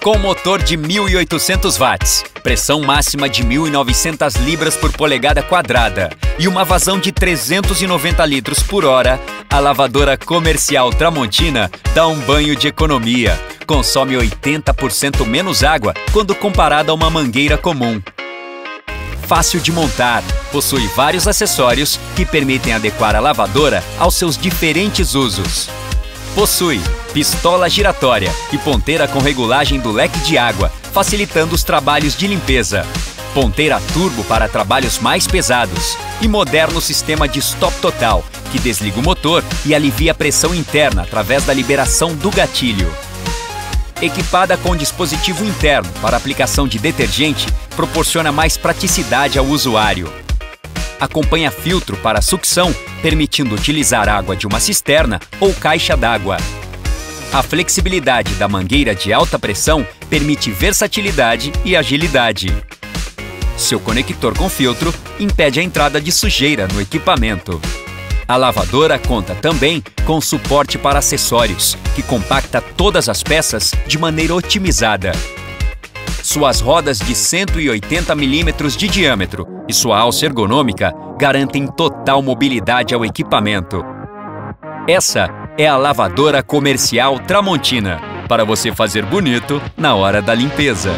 Com motor de 1.800 watts, pressão máxima de 1.900 libras por polegada quadrada e uma vazão de 390 litros por hora, a lavadora comercial Tramontina dá um banho de economia. Consome 80% menos água quando comparada a uma mangueira comum. Fácil de montar, possui vários acessórios que permitem adequar a lavadora aos seus diferentes usos. Possui pistola giratória e ponteira com regulagem do leque de água, facilitando os trabalhos de limpeza. Ponteira turbo para trabalhos mais pesados e moderno sistema de stop total, que desliga o motor e alivia a pressão interna através da liberação do gatilho. Equipada com dispositivo interno para aplicação de detergente, proporciona mais praticidade ao usuário. Acompanha filtro para sucção, permitindo utilizar água de uma cisterna ou caixa d'água. A flexibilidade da mangueira de alta pressão permite versatilidade e agilidade. Seu conector com filtro impede a entrada de sujeira no equipamento. A lavadora conta também com suporte para acessórios, que compacta todas as peças de maneira otimizada. Suas rodas de 180 mm de diâmetro e sua alça ergonômica garantem total mobilidade ao equipamento. Essa é a lavadora comercial Tramontina, para você fazer bonito na hora da limpeza.